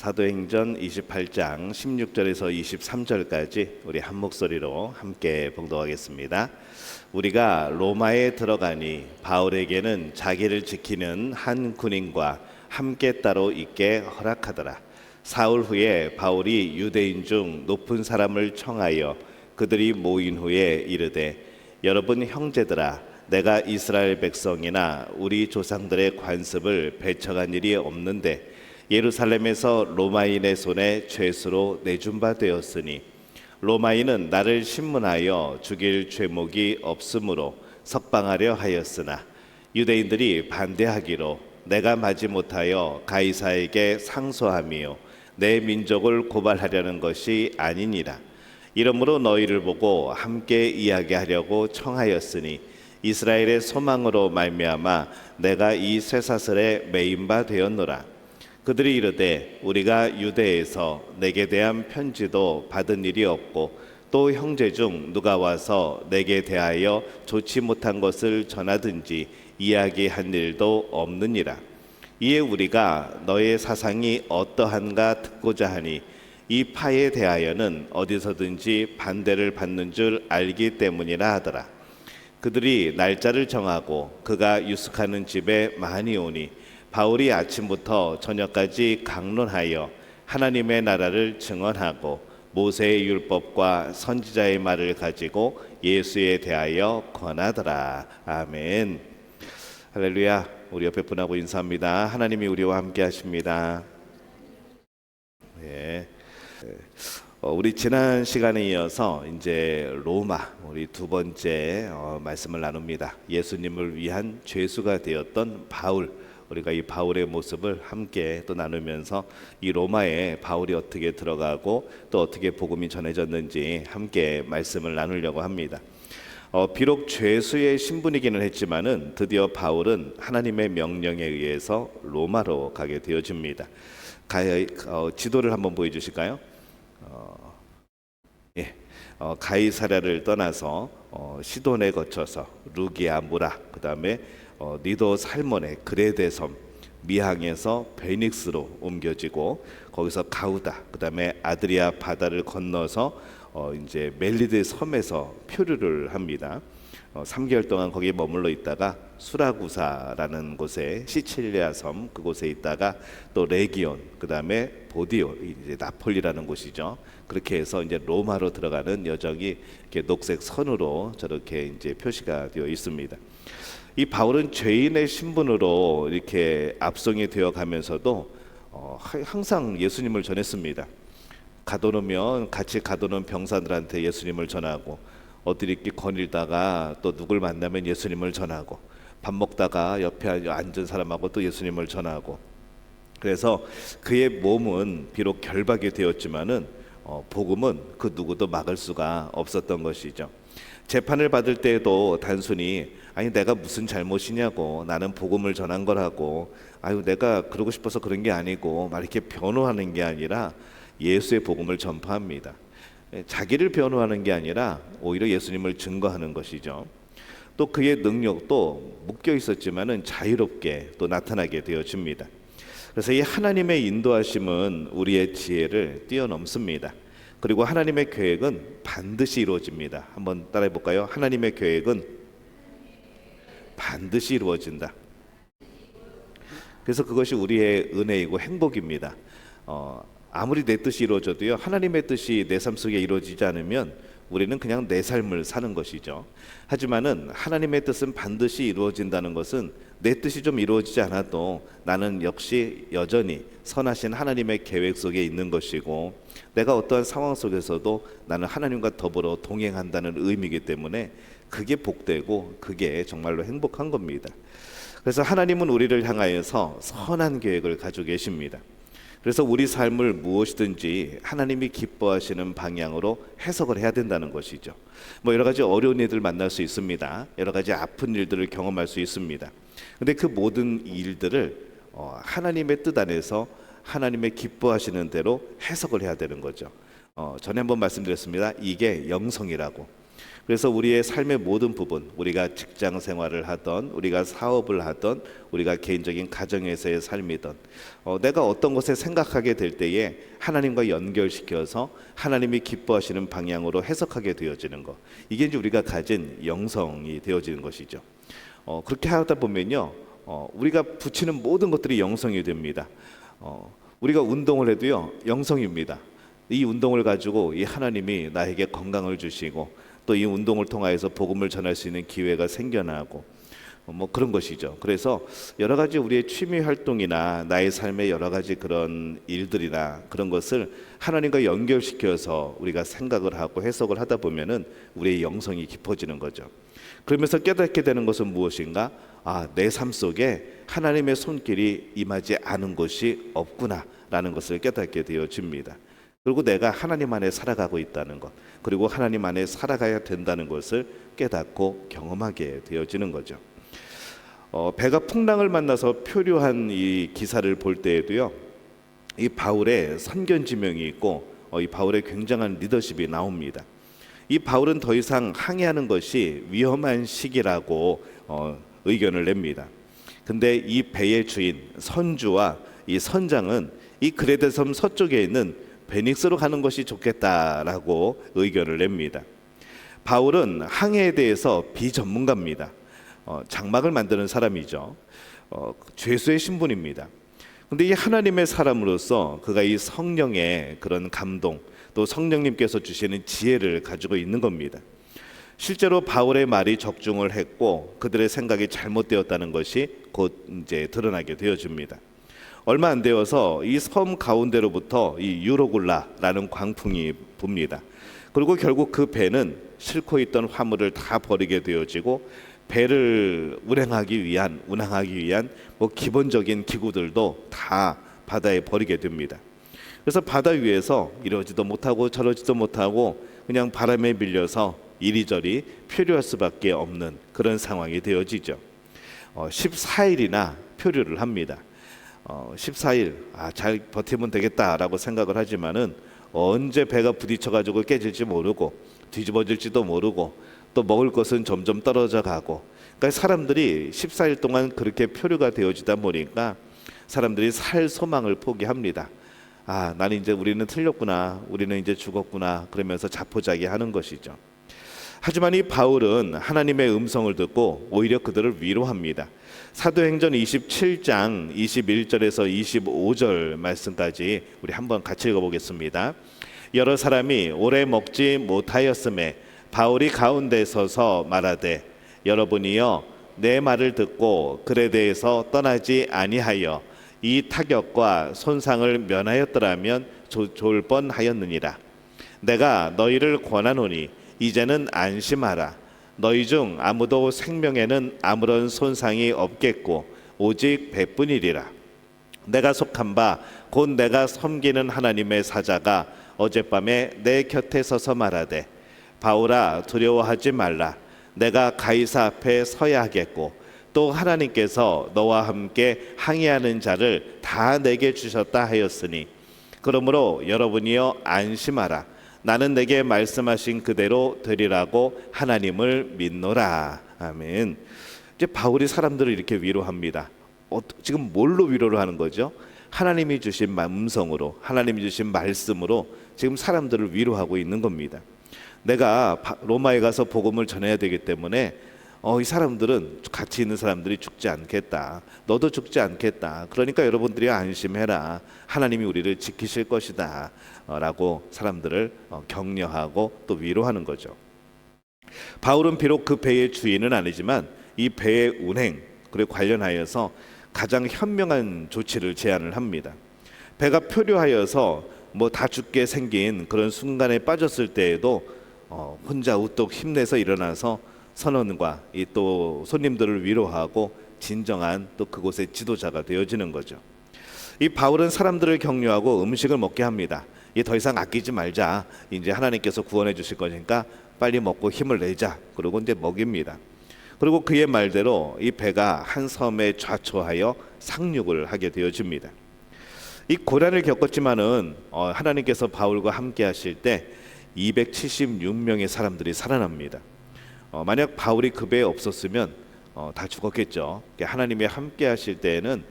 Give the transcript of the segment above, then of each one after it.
사도행전 28장 16절에서 23절까지 우리 한 목소리로 함께 봉독하겠습니다. 우리가 로마에 들어가니 바울에게는 자기를 지키는 한 군인과 함께 따로 있게 허락하더라. 사흘 후에 바울이 유대인 중 높은 사람을 청하여 그들이 모인 후에 이르되, 여러분 형제들아, 내가 이스라엘 백성이나 우리 조상들의 관습을 배척한 일이 없는데 예루살렘에서 로마인의 손에 죄수로 내준 바 되었으니 로마인은 나를 신문하여 죽일 죄목이 없으므로 석방하려 하였으나 유대인들이 반대하기로 내가 마지 못하여 가이사에게 상소함이요 내 민족을 고발하려는 것이 아니니라. 이러므로 너희를 보고 함께 이야기하려고 청하였으니 이스라엘의 소망으로 말미암아 내가 이 쇠사슬에 매인 바 되었노라. 그들이 이르되, 우리가 유대에서 내게 대한 편지도 받은 일이 없고 또 형제 중 누가 와서 내게 대하여 좋지 못한 것을 전하든지 이야기한 일도 없느니라. 이에 우리가 너의 사상이 어떠한가 듣고자 하니 이 파에 대하여는 어디서든지 반대를 받는 줄 알기 때문이라 하더라. 그들이 날짜를 정하고 그가 유숙하는 집에 많이 오니 바울이 아침부터 저녁까지 강론하여 하나님의 나라를 증언하고 모세의 율법과 선지자의 말을 가지고 예수에 대하여 권하더라. 아멘. 할렐루야. 우리 옆에 분하고 인사합니다. 하나님이 우리와 함께 하십니다. 네. 우리 지난 시간에 이어서 이제 로마 우리 두 번째 말씀을 나눕니다. 예수님을 위한 죄수가 되었던 바울, 우리가 이 바울의 모습을 함께 또 나누면서 이 로마에 바울이 어떻게 들어가고 또 어떻게 복음이 전해졌는지 함께 말씀을 나누려고 합니다. 비록 죄수의 신분이기는 했지만은 드디어 바울은 하나님의 명령에 의해서 로마로 가게 되어집니다. 지도를 한번 보여주실까요? 가이사랴를 떠나서 시돈에 거쳐서 루기아 무라, 그 다음에 니도 살몬의 그레데 섬, 미항에서 베닉스로 옮겨지고 거기서 가우다, 그 다음에 아드리아 바다를 건너서 이제 멜리드 섬에서 표류를 합니다. 3개월 동안 거기에 머물러 있다가 수라구사라는 곳에 시칠리아 섬 그곳에 있다가 또 레기온, 그 다음에 보디오, 이제 나폴리라는 곳이죠. 그렇게 해서 이제 로마로 들어가는 여정이 이렇게 녹색 선으로 저렇게 이제 표시가 되어 있습니다. 이 바울은 죄인의 신분으로 이렇게 압송이 되어 가면서도 항상 예수님을 전했습니다. 가둬놓으면 같이 가둬놓은 병사들한테 예수님을 전하고, 어디 이렇게 거닐다가 또 누굴 만나면 예수님을 전하고, 밥 먹다가 옆에 앉은 사람하고 또 예수님을 전하고, 그래서 그의 몸은 비록 결박이 되었지만은 복음은 그 누구도 막을 수가 없었던 것이죠. 재판을 받을 때에도 단순히 아니 내가 무슨 잘못이냐고, 나는 복음을 전한 거라고, 아유 내가 그러고 싶어서 그런 게 아니고 막 이렇게 변호하는 게 아니라 예수의 복음을 전파합니다. 자기를 변호하는 게 아니라 오히려 예수님을 증거하는 것이죠. 또 그의 능력도 묶여 있었지만은 자유롭게 또 나타나게 되어집니다. 그래서 이 하나님의 인도하심은 우리의 지혜를 뛰어넘습니다. 그리고 하나님의 계획은 반드시 이루어집니다. 한번 따라해 볼까요? 하나님의 계획은 반드시 이루어진다. 그래서 그것이 우리의 은혜이고 행복입니다. 아무리 내 뜻이 이루어져도요, 하나님의 뜻이 내 삶 속에 이루어지지 않으면 우리는 그냥 내 삶을 사는 것이죠. 하지만은 하나님의 뜻은 반드시 이루어진다는 것은 내 뜻이 좀 이루어지지 않아도 나는 역시 여전히 선하신 하나님의 계획 속에 있는 것이고, 내가 어떠한 상황 속에서도 나는 하나님과 더불어 동행한다는 의미이기 때문에 그게 복되고 그게 정말로 행복한 겁니다. 그래서 하나님은 우리를 향하여서 선한 계획을 가지고 계십니다. 그래서 우리 삶을 무엇이든지 하나님이 기뻐하시는 방향으로 해석을 해야 된다는 것이죠. 여러 가지 어려운 일들 만날 수 있습니다. 여러 가지 아픈 일들을 경험할 수 있습니다. 근데 그 모든 일들을 하나님의 뜻 안에서 하나님의 기뻐하시는 대로 해석을 해야 되는 거죠. 전에 한번 말씀드렸습니다. 이게 영성이라고. 그래서 우리의 삶의 모든 부분, 우리가 직장 생활을 하던, 우리가 사업을 하던, 우리가 개인적인 가정에서의 삶이던, 내가 어떤 것에 생각하게 될 때에 하나님과 연결시켜서 하나님이 기뻐하시는 방향으로 해석하게 되어지는 것, 이게 이제 우리가 가진 영성이 되어지는 것이죠. 그렇게 하다 보면요, 우리가 붙이는 모든 것들이 영성이 됩니다. 우리가 운동을 해도요, 영성입니다. 이 운동을 가지고 이 하나님이 나에게 건강을 주시고 또 이 운동을 통하여서 복음을 전할 수 있는 기회가 생겨나고 뭐 그런 것이죠. 그래서 여러 가지 우리의 취미 활동이나 나의 삶의 여러 가지 그런 일들이나 그런 것을 하나님과 연결시켜서 우리가 생각을 하고 해석을 하다 보면은 우리의 영성이 깊어지는 거죠. 그러면서 깨닫게 되는 것은 무엇인가? 내 삶 속에 하나님의 손길이 임하지 않은 곳이 없구나라는 것을 깨닫게 되어집니다. 그리고 내가 하나님 안에 살아가고 있다는 것, 그리고 하나님 안에 살아가야 된다는 것을 깨닫고 경험하게 되어지는 거죠. 배가 풍랑을 만나서 표류한 이 기사를 볼 때에도요, 이 바울의 선견지명이 있고 이 바울의 굉장한 리더십이 나옵니다. 이 바울은 더 이상 항해하는 것이 위험한 시기라고 의견을 냅니다. 근데 이 배의 주인 선주와 이 선장은 이 그레데 섬 서쪽에 있는 베닉스로 가는 것이 좋겠다라고 의견을 냅니다. 바울은 항해에 대해서 비전문가입니다. 장막을 만드는 사람이죠. 죄수의 신분입니다. 그런데 이 하나님의 사람으로서 그가 이 성령의 그런 감동, 또 성령님께서 주시는 지혜를 가지고 있는 겁니다. 실제로 바울의 말이 적중을 했고 그들의 생각이 잘못되었다는 것이 곧 이제 드러나게 되어집니다. 얼마 안 되어서 이 섬 가운데로부터 이 유로굴라라는 광풍이 붑니다. 그리고 결국 그 배는 싣고 있던 화물을 다 버리게 되어지고 배를 운항하기 위한 뭐 기본적인 기구들도 다 바다에 버리게 됩니다. 그래서 바다 위에서 이러지도 못하고 저러지도 못하고 그냥 바람에 밀려서 이리저리 표류할 수밖에 없는 그런 상황이 되어지죠. 14일이나 표류를 합니다. 14일 잘 버티면 되겠다라고 생각을 하지만은 언제 배가 부딪혀가지고 깨질지 모르고 뒤집어질지도 모르고 또 먹을 것은 점점 떨어져 가고, 그러니까 사람들이 14일 동안 그렇게 표류가 되어지다 보니까 사람들이 살 소망을 포기합니다. 나는 이제 우리는 틀렸구나, 우리는 이제 죽었구나, 그러면서 자포자기하는 것이죠. 하지만 이 바울은 하나님의 음성을 듣고 오히려 그들을 위로합니다. 사도행전 27장 21절에서 25절 말씀까지 우리 한번 같이 읽어보겠습니다. 여러 사람이 오래 먹지 못하였음에 바울이 가운데 서서 말하되, 여러분이여 내 말을 듣고 그레데에서 떠나지 아니하여 이 타격과 손상을 면하였더라면 좋을 뻔하였느니라. 내가 너희를 권하노니 이제는 안심하라. 너희 중 아무도 생명에는 아무런 손상이 없겠고 오직 배뿐이리라. 내가 속한 바 곧 내가 섬기는 하나님의 사자가 어젯밤에 내 곁에 서서 말하되, 바울아 두려워하지 말라. 내가 가이사 앞에 서야 하겠고 또 하나님께서 너와 함께 항해하는 자를 다 내게 주셨다 하였으니, 그러므로 여러분이여 안심하라. 나는 내게 말씀하신 그대로 되리라고 하나님을 믿노라. 아멘. 이제 바울이 사람들을 이렇게 위로합니다. 지금 뭘로 위로를 하는 거죠? 하나님이 주신 음성으로, 하나님이 주신 말씀으로 지금 사람들을 위로하고 있는 겁니다. 내가 로마에 가서 복음을 전해야 되기 때문에 이 사람들은, 같이 있는 사람들이 죽지 않겠다, 너도 죽지 않겠다, 그러니까 여러분들이 안심해라, 하나님이 우리를 지키실 것이다 라고 사람들을 격려하고 또 위로하는 거죠. 바울은 비록 그 배의 주인은 아니지만 이 배의 운행 그리고 관련하여서 가장 현명한 조치를 제안을 합니다. 배가 표류하여서 뭐 다 죽게 생긴 그런 순간에 빠졌을 때에도 혼자 우뚝 힘내서 일어나서 선원과 이 또 손님들을 위로하고 진정한 또 그곳의 지도자가 되어지는 거죠. 이 바울은 사람들을 격려하고 음식을 먹게 합니다. 더 이상 아끼지 말자. 이제 하나님께서 구원해 주실 거니까 빨리 먹고 힘을 내자. 그러고 이제 먹입니다. 그리고 그의 말대로 이 배가 한 섬에 좌초하여 상륙을 하게 되어집니다. 이 고난을 겪었지만은 하나님께서 바울과 함께 하실 때 276명의 사람들이 살아납니다. 만약 바울이 그 배에 없었으면 다 죽었겠죠. 하나님이 함께 하실 때에는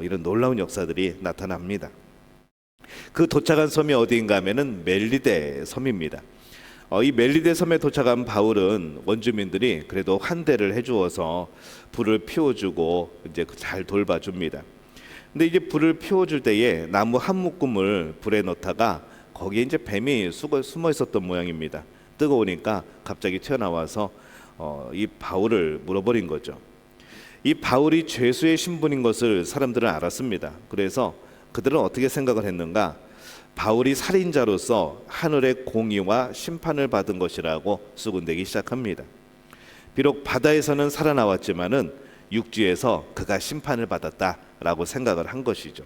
이런 놀라운 역사들이 나타납니다. 그 도착한 섬이 어디인가 하면은 멜리데 섬입니다. 이 멜리데 섬에 도착한 바울은 원주민들이 그래도 환대를 해주어서 불을 피워주고 이제 잘 돌봐줍니다. 근데 이제 불을 피워줄 때에 나무 한 묶음을 불에 넣다가 거기에 이제 뱀이 숨어 있었던 모양입니다. 뜨거우니까 갑자기 튀어나와서 이 바울을 물어버린 거죠. 이 바울이 죄수의 신분인 것을 사람들은 알았습니다. 그래서 그들은 어떻게 생각을 했는가? 바울이 살인자로서 하늘의 공의와 심판을 받은 것이라고 수군대기 시작합니다. 비록 바다에서는 살아나왔지만은 육지에서 그가 심판을 받았다라고 생각을 한 것이죠.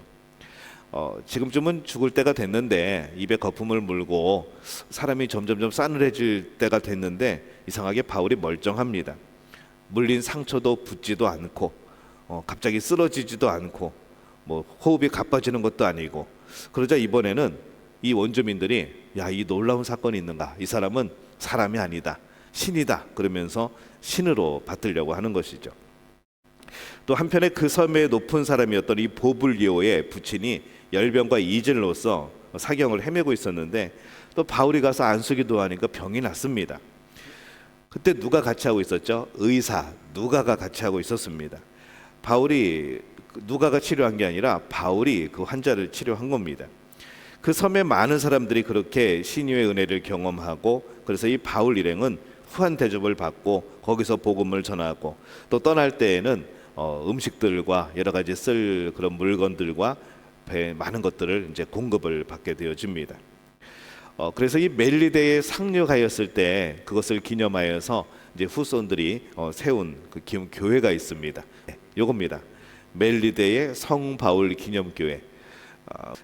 지금쯤은 죽을 때가 됐는데 입에 거품을 물고 사람이 점점점 싸늘해질 때가 됐는데 이상하게 바울이 멀쩡합니다. 물린 상처도 붓지도 않고 갑자기 쓰러지지도 않고 뭐 호흡이 가빠지는 것도 아니고, 그러자 이번에는 이 원주민들이 야, 이 놀라운 사건이 있는가? 이 사람은 사람이 아니다, 신이다, 그러면서 신으로 받들려고 하는 것이죠. 또 한편에 그 섬의 높은 사람이었던 이 보블리오의 부친이 열병과 이질로서 사경을 헤매고 있었는데 또 바울이 가서 안수기도 하니까 병이 났습니다. 그때 누가 같이 하고 있었죠? 의사 누가가 같이 하고 있었습니다. 바울이 누가가 치료한 게 아니라 바울이 그 환자를 치료한 겁니다. 그 섬에 많은 사람들이 그렇게 신유의 은혜를 경험하고, 그래서 이 바울 일행은 후한 대접을 받고 거기서 복음을 전하고, 또 떠날 때에는 음식들과 여러 가지 쓸 그런 물건들과 많은 것들을 이제 공급을 받게 되어집니다. 그래서 이 멜리데에 상륙하였을 때 그것을 기념하여서 이제 후손들이 세운 그 교회가 있습니다. 요겁니다. 멜리데의 성 바울 기념교회.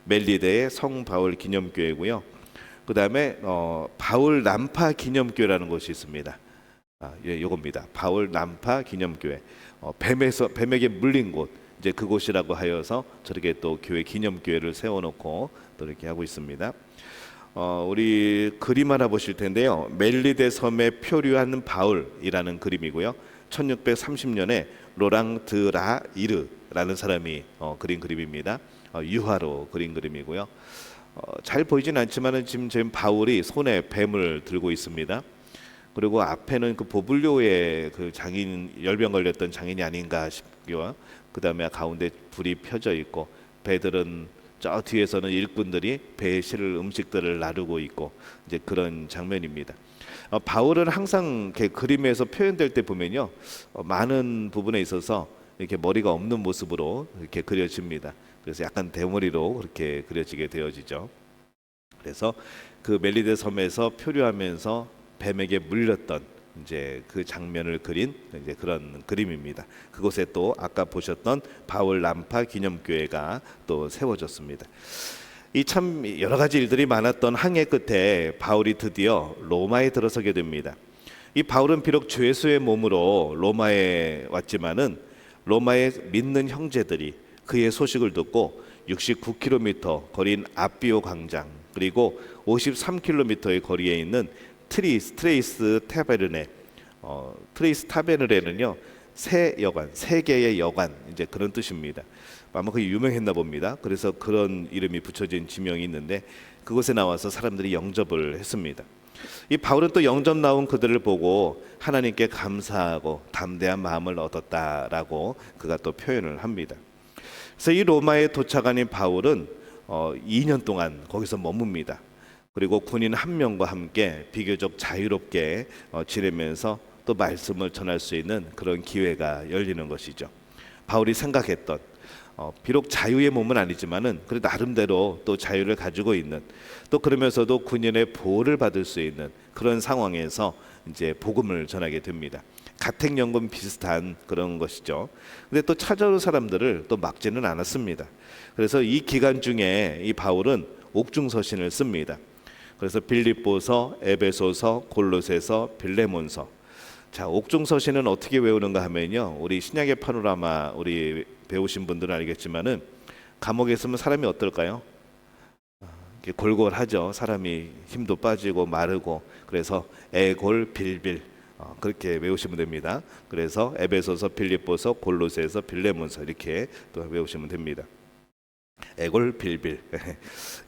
멜리데의 성 바울 기념교회고요. 그 다음에 바울 난파 기념교회라는 곳이 있습니다. 요겁니다. 바울 난파 기념교회. 뱀에게 물린 곳, 이제 그곳이라고 하여서 저렇게 또 교회 기념교회를 세워놓고 또 이렇게 하고 있습니다. 우리 그림 하나 보실 텐데요. 멜리데 섬에 표류하는 바울이라는 그림이고요. 1630년에 로랑 드 라이르라는 사람이 그린 그림입니다. 유화로 그린 그림이고요. 잘 보이진 않지만은 지금 바울이 손에 뱀을 들고 있습니다. 그리고 앞에는 그 보블리오의 그 장인, 열병 걸렸던 장인이 아닌가 싶고요. 그 다음에 가운데 불이 펴져 있고, 배들은 저 뒤에서는 일꾼들이 배에 실을 음식들을 나르고 있고, 이제 그런 장면입니다. 바울은 항상 이렇게 그림에서 표현될 때 보면요, 많은 부분에 있어서 이렇게 머리가 없는 모습으로 이렇게 그려집니다. 그래서 약간 대머리로 그렇게 그려지게 되어지죠. 그래서 그 멜리데 섬에서 표류하면서 뱀에게 물렸던 이제 그 장면을 그린 이제 그런 그림입니다. 그곳에 또 아까 보셨던 바울 난파 기념교회가 또 세워졌습니다. 이 참 여러 가지 일들이 많았던 항해 끝에 바울이 드디어 로마에 들어서게 됩니다. 이 바울은 비록 죄수의 몸으로 로마에 왔지만은 로마의 믿는 형제들이 그의 소식을 듣고 69km 거리인 아비오 광장, 그리고 53km의 거리에 있는 트레이스 타베르네, 트레이스 타베르네는요 새 여관, 세 개의 여관, 이제 그런 뜻입니다. 아마 그게 유명했나 봅니다. 그래서 그런 이름이 붙여진 지명이 있는데 그곳에 나와서 사람들이 영접을 했습니다. 이 바울은 또 영접 나온 그들을 보고 하나님께 감사하고 담대한 마음을 얻었다라고 그가 또 표현을 합니다. 그래서 이 로마에 도착한 이 바울은 2년 동안 거기서 머뭅니다. 그리고 군인 한 명과 함께 비교적 자유롭게 지내면서 또 말씀을 전할 수 있는 그런 기회가 열리는 것이죠. 바울이 생각했던 비록 자유의 몸은 아니지만은 그래도 나름대로 또 자유를 가지고 있는, 또 그러면서도 군인의 보호를 받을 수 있는 그런 상황에서 이제 복음을 전하게 됩니다. 가택연금 비슷한 그런 것이죠. 근데 또 찾아올 사람들을 또 막지는 않았습니다. 그래서 이 기간 중에 이 바울은 옥중서신을 씁니다. 그래서 빌립보서, 에베소서, 골로새서, 빌레몬서. 자, 옥중서신은 어떻게 외우는가 하면요, 우리 신약의 파노라마 우리 배우신 분들은 알겠지만은 감옥에 있으면 사람이 어떨까요? 이렇게 골골하죠. 사람이 힘도 빠지고 마르고. 그래서 에골빌빌 그렇게 외우시면 됩니다. 그래서 에베소서, 필립보서, 골로새서, 빌레몬서 이렇게 또 외우시면 됩니다. 에골빌빌.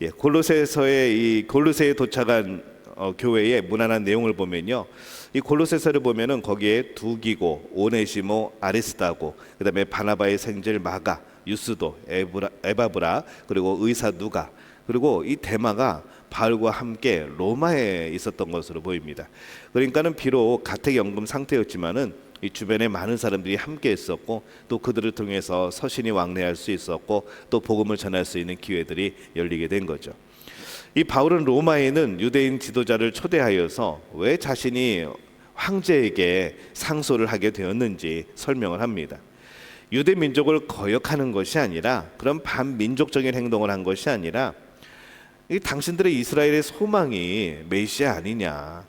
예, 골로새에 도착한 교회의 무난한 내용을 보면요, 이 골로새서를 보면은 거기에 두기고, 오네시모, 아리스다고, 그다음에 바나바의 생질 마가, 유스도, 에바브라, 그리고 의사 누가, 그리고 이 데마가 바울과 함께 로마에 있었던 것으로 보입니다. 그러니까는 비록 가택연금 상태였지만은 이 주변에 많은 사람들이 함께 있었고, 또 그들을 통해서 서신이 왕래할 수 있었고, 또 복음을 전할 수 있는 기회들이 열리게 된 거죠. 이 바울은 로마에는 유대인 지도자를 초대하여서 왜 자신이 황제에게 상소를 하게 되었는지 설명을 합니다. 유대 민족을 거역하는 것이 아니라, 그런 반민족적인 행동을 한 것이 아니라, 이 당신들의 이스라엘의 소망이 메시아 아니냐,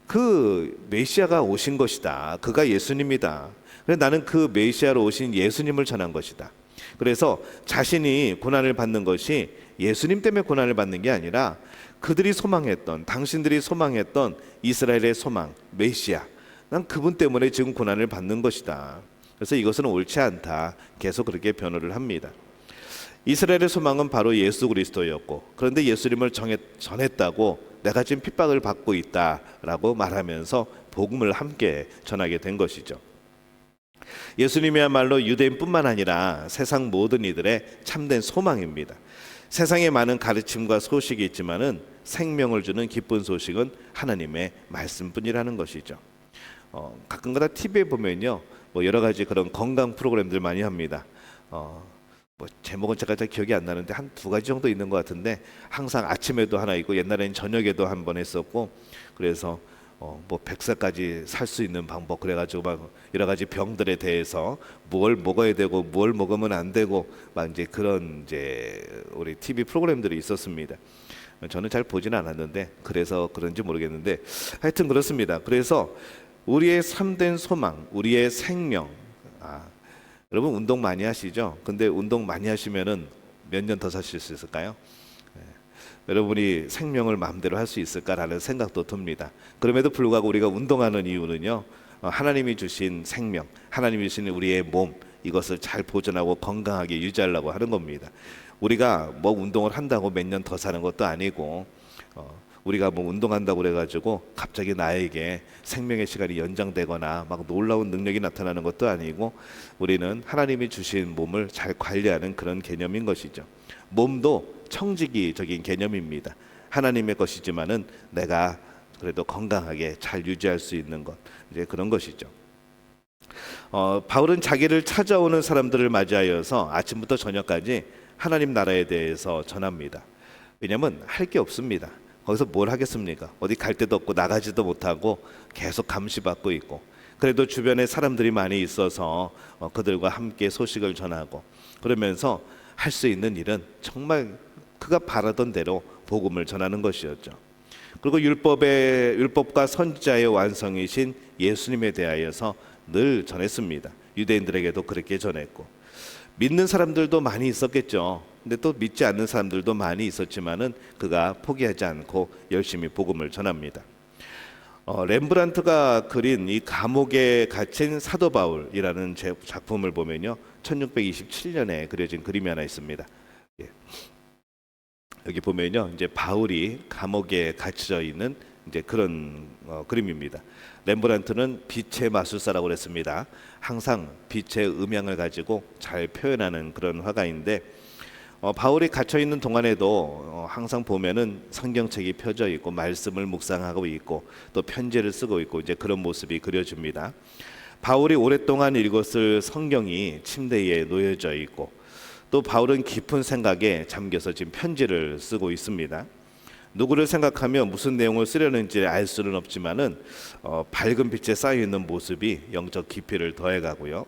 그 메시아가 오신 것이다, 그가 예수님이다, 그래서 나는 그 메시아로 오신 예수님을 전한 것이다. 그래서 자신이 고난을 받는 것이 예수님 때문에 고난을 받는 게 아니라 그들이 소망했던, 당신들이 소망했던 이스라엘의 소망 메시아, 난 그분 때문에 지금 고난을 받는 것이다. 그래서 이것은 옳지 않다, 계속 그렇게 변호를 합니다. 이스라엘의 소망은 바로 예수 그리스도였고, 그런데 예수님을 전했다고 내가 지금 핍박을 받고 있다라고 말하면서 복음을 함께 전하게 된 것이죠. 예수님이야말로 유대인뿐만 아니라 세상 모든 이들의 참된 소망입니다. 세상에 많은 가르침과 소식이 있지만은 생명을 주는 기쁜 소식은 하나님의 말씀뿐이라는 것이죠. 가끔가다 TV에 보면요, 뭐 여러 가지 그런 건강 프로그램들 많이 합니다. 뭐 제목은 제가 잘 기억이 안 나는데 한 두 가지 정도 있는 것 같은데, 항상 아침에도 하나 있고 옛날에는 저녁에도 한 번 했었고, 그래서 뭐 100세까지 살 수 있는 방법, 그래가지고 막 여러 가지 병들에 대해서 뭘 먹어야 되고 뭘 먹으면 안 되고 막 이제 그런 이제 우리 TV 프로그램들이 있었습니다. 저는 잘 보지는 않았는데, 그래서 그런지 모르겠는데 하여튼 그렇습니다. 그래서 우리의 참된 소망, 우리의 생명. 여러분 운동 많이 하시죠? 근데 운동 많이 하시면은 몇 년 더 사실 수 있을까요? 여러분이 생명을 마음대로 할 수 있을까라는 생각도 듭니다. 그럼에도 불구하고 우리가 운동하는 이유는요, 하나님이 주신 생명, 하나님이 주신 우리의 몸, 이것을 잘 보존하고 건강하게 유지하려고 하는 겁니다. 우리가 뭐 운동을 한다고 몇 년 더 사는 것도 아니고, 우리가 뭐 운동한다고 그래가지고 갑자기 나에게 생명의 시간이 연장되거나 막 놀라운 능력이 나타나는 것도 아니고, 우리는 하나님이 주신 몸을 잘 관리하는 그런 개념인 것이죠. 몸도 청지기적인 개념입니다. 하나님의 것이지만은 내가 그래도 건강하게 잘 유지할 수 있는 것, 이제 그런 것이죠. 바울은 자기를 찾아오는 사람들을 맞이하여서 아침부터 저녁까지 하나님 나라에 대해서 전합니다. 왜냐하면 할 게 없습니다. 거기서 뭘 하겠습니까? 어디 갈 데도 없고 나가지도 못하고 계속 감시받고 있고, 그래도 주변에 사람들이 많이 있어서 그들과 함께 소식을 전하고, 그러면서 할 수 있는 일은 정말 그가 바라던 대로 복음을 전하는 것이었죠. 그리고 율법과 선지자의 완성이신 예수님에 대하여서 늘 전했습니다. 유대인들에게도 그렇게 전했고, 믿는 사람들도 많이 있었겠죠. 근데 또 믿지 않는 사람들도 많이 있었지만은 그가 포기하지 않고 열심히 복음을 전합니다. 렘브란트가 그린 이 감옥에 갇힌 사도 바울이라는 작품을 보면요, 1627년에 그려진 그림이 하나 있습니다. 예. 여기 보면요, 이제 바울이 감옥에 갇혀 있는 이제 그런 그림입니다. 렘브란트는 빛의 마술사라고 그랬습니다. 항상 빛의 음향을 가지고 잘 표현하는 그런 화가인데, 바울이 갇혀 있는 동안에도 항상 보면은 성경책이 펴져 있고 말씀을 묵상하고 있고 또 편지를 쓰고 있고 이제 그런 모습이 그려집니다. 바울이 오랫동안 읽었을 성경이 침대에 놓여져 있고, 또 바울은 깊은 생각에 잠겨서 지금 편지를 쓰고 있습니다. 누구를 생각하며 무슨 내용을 쓰려는지 알 수는 없지만은 밝은 빛에 쌓여 있는 모습이 영적 깊이를 더해가고요.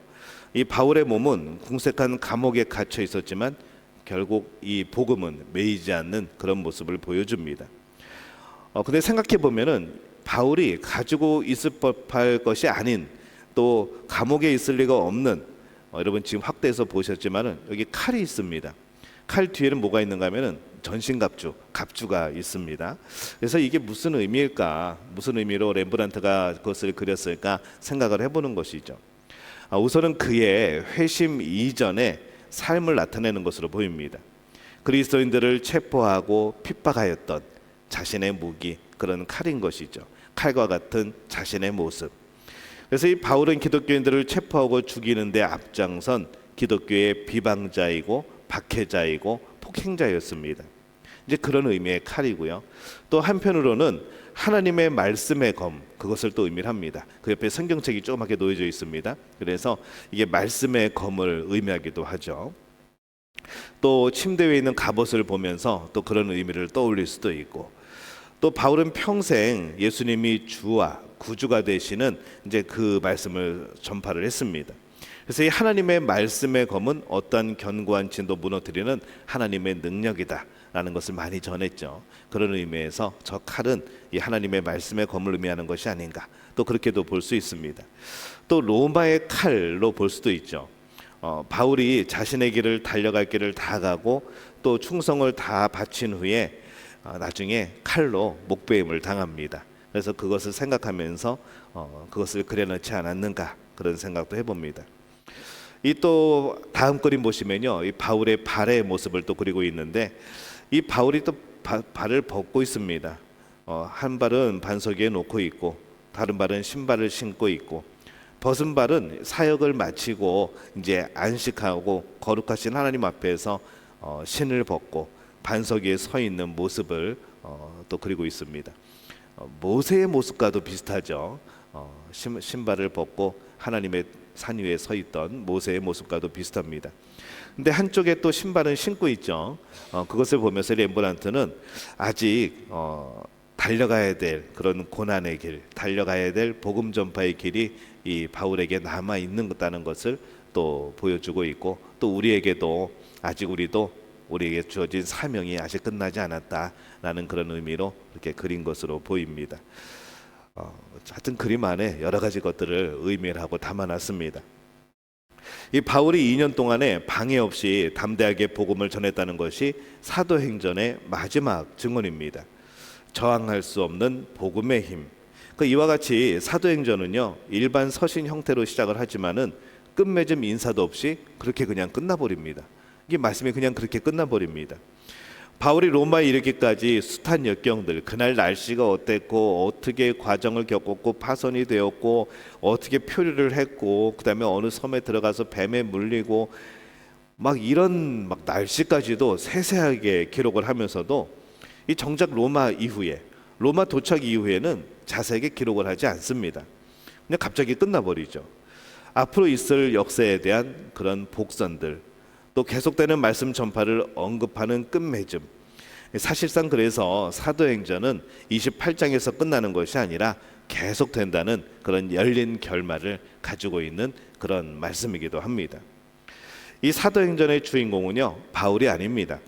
이 바울의 몸은 궁색한 감옥에 갇혀 있었지만 결국 이 복음은 매이지 않는 그런 모습을 보여줍니다. 근데 생각해 보면은 바울이 가지고 있을 법할 것이 아닌, 또 감옥에 있을 리가 없는, 여러분 지금 확대해서 보셨지만은 여기 칼이 있습니다. 칼 뒤에는 뭐가 있는가 하면은 전신갑주, 갑주가 있습니다. 그래서 이게 무슨 의미일까? 무슨 의미로 렘브란트가 그것을 그렸을까 생각을 해보는 것이죠. 우선은 그의 회심 이전의 삶을 나타내는 것으로 보입니다. 그리스도인들을 체포하고 핍박하였던 자신의 무기, 그런 칼인 것이죠. 칼과 같은 자신의 모습. 그래서 이 바울은 기독교인들을 체포하고 죽이는 데 앞장선 기독교의 비방자이고 박해자이고 폭행자였습니다. 이제 그런 의미의 칼이고요. 또 한편으로는 하나님의 말씀의 검, 그것을 또 의미를 합니다. 그 옆에 성경책이 조그맣게 놓여져 있습니다. 그래서 이게 말씀의 검을 의미하기도 하죠. 또 침대 위에 있는 갑옷을 보면서 또 그런 의미를 떠올릴 수도 있고, 또 바울은 평생 예수님이 주와 구주가 되시는 이제 그 말씀을 전파를 했습니다. 그래서 이 하나님의 말씀의 검은 어떠한 견고한 진도 무너뜨리는 하나님의 능력이다라는 것을 많이 전했죠. 그런 의미에서 저 칼은 이 하나님의 말씀의 검을 의미하는 것이 아닌가, 또 그렇게도 볼 수 있습니다. 또 로마의 칼로 볼 수도 있죠. 바울이 자신의 길을 달려갈 길을 다 가고 또 충성을 다 바친 후에 나중에 칼로 목베임을 당합니다. 그래서 그것을 생각하면서 그것을 그려놓지 않았는가, 그런 생각도 해봅니다. 이 또 다음 그림 보시면요, 이 바울의 발의 모습을 또 그리고 있는데, 이 바울이 또 발을 벗고 있습니다. 한 발은 반석 위에 놓고 있고 다른 발은 신발을 신고 있고, 벗은 발은 사역을 마치고 이제 안식하고 거룩하신 하나님 앞에서 신을 벗고 반석 위에 서 있는 모습을 또 그리고 있습니다. 모세의 모습과도 비슷하죠. 신발을 벗고 하나님의 산 위에 서 있던 모세의 모습과도 비슷합니다. 근데 한쪽에 또 신발은 신고 있죠. 그것을 보면서 렘브란트는 아직 달려가야 될 그런 고난의 길, 달려가야 될 복음 전파의 길이 이 바울에게 남아 있는 것을 또 보여주고 있고, 또 우리에게도 아직 우리에게 주어진 사명이 아직 끝나지 않았다라는 그런 의미로 이렇게 그린 것으로 보입니다. 하여튼 그림 안에 여러 가지 것들을 의미를 하고 담아놨습니다. 이 바울이 2년 동안에 방해 없이 담대하게 복음을 전했다는 것이 사도행전의 마지막 증언입니다. 저항할 수 없는 복음의 힘. 이와 같이 사도행전은요, 일반 서신 형태로 시작을 하지만은 끝맺음 인사도 없이 그렇게 그냥 끝나버립니다. 이게 말씀이 그냥 그렇게 끝나버립니다. 바울이 로마에 이르기까지 숱한 역경들, 그날 날씨가 어땠고 어떻게 과정을 겪었고 파선이 되었고 어떻게 표류를 했고 그다음에 어느 섬에 들어가서 뱀에 물리고 막 이런 날씨까지도 세세하게 기록을 하면서도 이 정작 로마 도착 이후에는 자세하게 기록을 하지 않습니다. 그냥 갑자기 끝나버리죠. 앞으로 있을 역사에 대한 그런 복선들, 또 계속되는 말씀 전파를 언급하는 끝맺음. 사실상 그래서 사도행전은 28장에서 끝나는 것이 아니라 계속된다는 그런 열린 결말을 가지고 있는 그런 말씀이기도 합니다. 이 사도행전의 주인공은요, 바울이 아닙니다.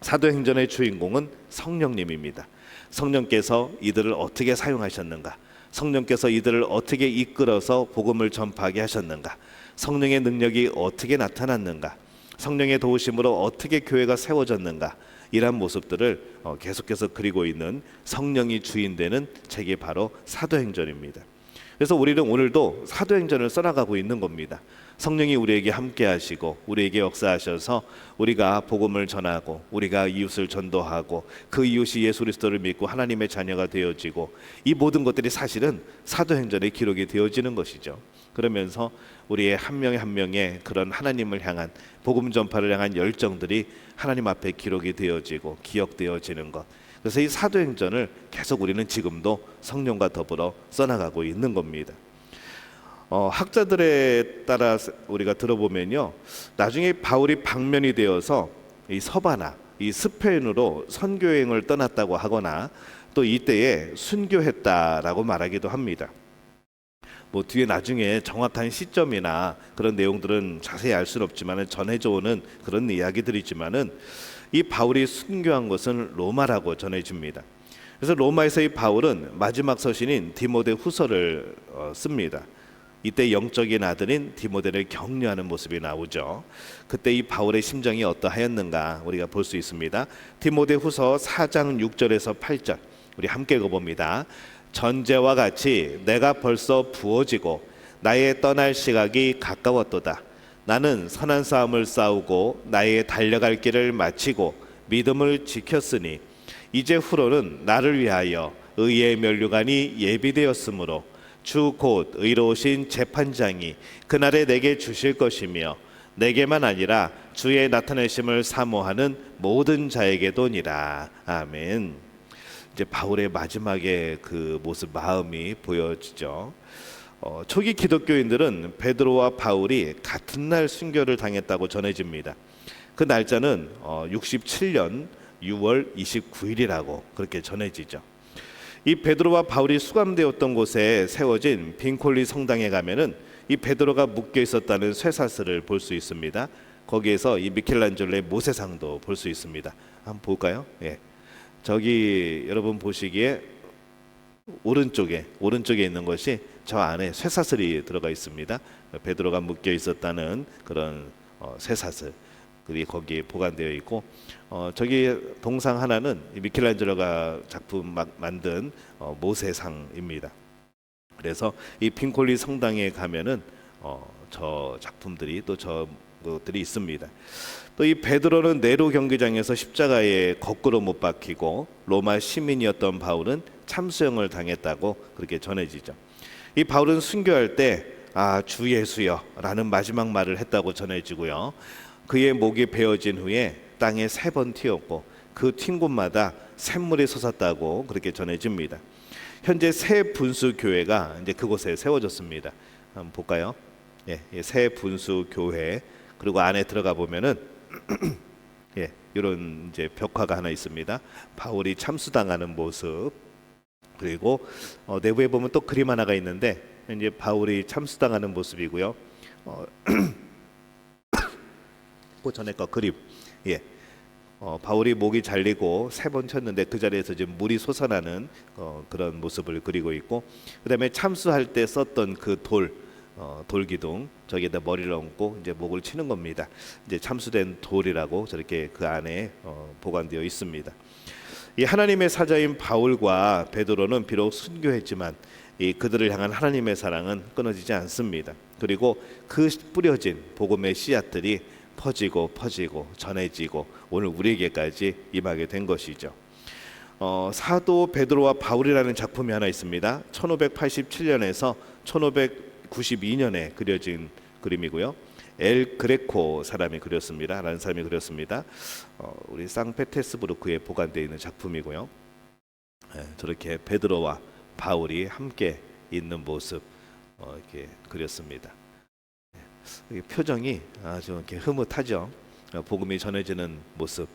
사도행전의 주인공은 성령님입니다. 성령께서 이들을 어떻게 사용하셨는가, 성령께서 이들을 어떻게 이끌어서 복음을 전파하게 하셨는가, 성령의 능력이 어떻게 나타났는가, 성령의 도우심으로 어떻게 교회가 세워졌는가, 이러한 모습들을 계속해서 그리고 있는 성령이 주인되는 책이 바로 사도행전입니다. 그래서 우리는 오늘도 사도행전을 써나가고 있는 겁니다. 성령이 우리에게 함께 하시고 우리에게 역사하셔서 우리가 복음을 전하고 우리가 이웃을 전도하고 그 이웃이 예수 그리스도를 믿고 하나님의 자녀가 되어지고, 이 모든 것들이 사실은 사도행전에 기록이 되어지는 것이죠. 그러면서 우리의 한 명의 한 명의 그런 하나님을 향한 복음 전파를 향한 열정들이 하나님 앞에 기록이 되어지고 기억되어지는 것. 그래서 이 사도행전을 계속 우리는 지금도 성령과 더불어 써나가고 있는 겁니다. 학자들에 따라 우리가 들어보면요, 나중에 바울이 방면이 되어서 이 서바나, 이 스페인으로 선교여행을 떠났다고 하거나 또 이때에 순교했다라고 말하기도 합니다. 뒤에 나중에 정확한 시점이나 그런 내용들은 자세히 알 수는 없지만 전해져 오는 그런 이야기들이지만은 이 바울이 순교한 것은 로마라고 전해집니다. 그래서 로마에서 이 바울은 마지막 서신인 디모데 후서를 씁니다. 이때 영적인 아들인 디모데를 격려하는 모습이 나오죠. 그때 이 바울의 심정이 어떠하였는가 우리가 볼 수 있습니다. 디모데후서 4장 6절에서 8절 우리 함께 읽어봅니다. 전제와 같이 내가 벌써 부어지고 나의 떠날 시각이 가까웠도다. 나는 선한 싸움을 싸우고 나의 달려갈 길을 마치고 믿음을 지켰으니 이제 후로는 나를 위하여 의의 면류관이 예비되었으므로 주 곧 의로우신 재판장이 그날에 내게 주실 것이며 내게만 아니라 주의 나타내심을 사모하는 모든 자에게도니라. 아멘. 이제 바울의 마지막에 그 모습 마음이 보여지죠. 초기 기독교인들은 베드로와 바울이 같은 날 순교를 당했다고 전해집니다. 그 날짜는 67년 6월 29일이라고 그렇게 전해지죠. 이 베드로와 바울이 수감되었던 곳에 세워진 빈콜리 성당에 가면은 이 베드로가 묶여 있었다는 쇠사슬을 볼 수 있습니다. 거기에서 이 미켈란젤로의 모세상도 볼 수 있습니다. 한번 볼까요? 예. 저기 여러분 보시기에 오른쪽에 있는 것이 저 안에 쇠사슬이 들어가 있습니다. 베드로가 묶여 있었다는 그런 쇠사슬 그리 거기에 보관되어 있고 저기 동상 하나는 미켈란젤로가 작품 만든 모세상입니다. 그래서 이 빈콜리 성당에 가면은 저 작품들이 또 저 것들이 있습니다. 또 이 베드로는 네로 경기장에서 십자가에 거꾸로 못 박히고 로마 시민이었던 바울은 참수형을 당했다고 그렇게 전해지죠. 이 바울은 순교할 때 주 예수여라는 마지막 말을 했다고 전해지고요. 그의 목이 베어진 후에 땅에 3번 튀었고 그 튄 곳마다 샘물이 솟았다고 그렇게 전해집니다. 현재 새 분수 교회가 이제 그곳에 세워졌습니다. 한번 볼까요? 예, 새 분수 교회 그리고 안에 들어가 보면은 예, 이런 이제 벽화가 하나 있습니다. 바울이 참수당하는 모습 그리고 내부에 보면 또 그림 하나가 있는데 이제 바울이 참수당하는 모습이고요. 그 전에 거 그림 예. 바울이 목이 잘리고 3번 쳤는데 그 자리에서 지금 물이 솟아나는 그런 모습을 그리고 있고 그다음에 참수할 때 썼던 그 돌기둥 저기에다 머리를 얹고 이제 목을 치는 겁니다. 이제 참수된 돌이라고 저렇게 그 안에 보관되어 있습니다. 이 하나님의 사자인 바울과 베드로는 비록 순교했지만 이 그들을 향한 하나님의 사랑은 끊어지지 않습니다. 그리고 그 뿌려진 복음의 씨앗들이 퍼지고 전해지고 오늘 우리에게까지 임하게 된 것이죠. 사도 베드로와 바울이라는 작품이 하나 있습니다. 1587년에서 1592년에 그려진 그림이고요. 엘 그레코 사람이 그렸습니다. 라는 사람이 그렸습니다. 우리 상페테스부르크에 보관되어 있는 작품이고요. 저렇게 베드로와 바울이 함께 있는 모습 이렇게 그렸습니다. 표정이 아주 이렇게 흐뭇하죠. 복음이 전해지는 모습,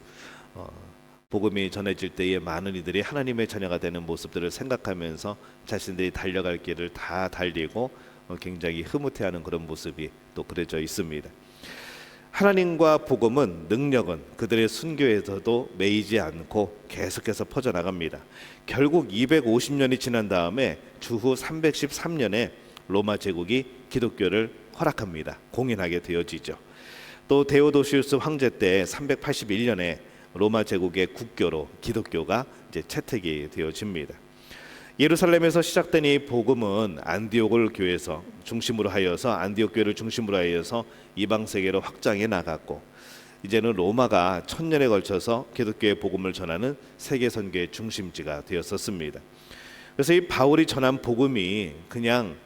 복음이 전해질 때에 많은 이들이 하나님의 자녀가 되는 모습들을 생각하면서 자신들이 달려갈 길을 다 달리고 굉장히 흐뭇해하는 그런 모습이 또 그려져 있습니다. 하나님과 복음은 능력은 그들의 순교에서도 매이지 않고 계속해서 퍼져나갑니다. 결국 250년이 지난 다음에 주후 313년에 로마 제국이 기독교를 허락합니다. 공인하게 되어지죠. 또 데오도시우스 황제 때 381년에 로마 제국의 국교로 기독교가 이제 채택이 되어집니다. 예루살렘에서 시작된 이 복음은 안디옥을 교회에서 중심으로 하여서 안디옥 교회를 중심으로 하여서 이방 세계로 확장해 나갔고 이제는 로마가 1000년에 걸쳐서 기독교의 복음을 전하는 세계 선교의 중심지가 되었었습니다. 그래서 이 바울이 전한 복음이 그냥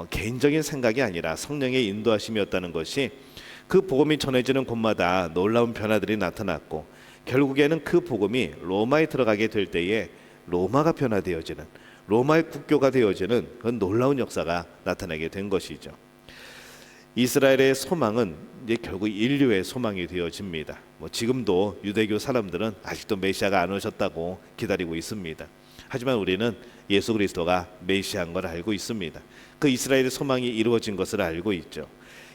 개인적인 생각이 아니라 성령의 인도하심이었다는 것이 그 복음이 전해지는 곳마다 놀라운 변화들이 나타났고 결국에는 그 복음이 로마에 들어가게 될 때에 로마가 변화되어지는 로마의 국교가 되어지는 그런 놀라운 역사가 나타나게 된 것이죠. 이스라엘의 소망은 이제 결국 인류의 소망이 되어집니다. 지금도 유대교 사람들은 아직도 메시아가 안 오셨다고 기다리고 있습니다. 하지만 우리는 예수 그리스도가 메시아인 걸 알고 있습니다. 그 이스라엘의 소망이 이루어진 것을 알고 있죠.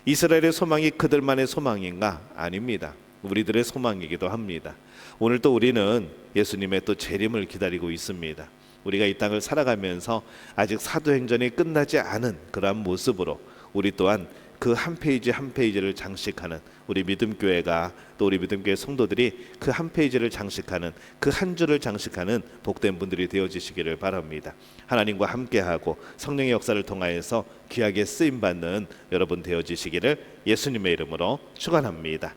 이스라엘의 소망이 그들만의 소망인가? 아닙니다. 우리들의 소망이기도 합니다. 오늘 또 우리는 예수님의 또 재림을 기다리고 있습니다. 우리가 이 땅을 살아가면서 아직 사도행전이 끝나지 않은 그러한 모습으로 우리 또한 그 한 페이지 한 페이지를 장식하는 우리 믿음교회가 또 우리 믿음교회 성도들이 그 한 페이지를 장식하는 그 한 줄을 장식하는 복된 분들이 되어지시기를 바랍니다. 하나님과 함께하고 성령의 역사를 통하여서 귀하게 쓰임받는 여러분 되어지시기를 예수님의 이름으로 축원합니다.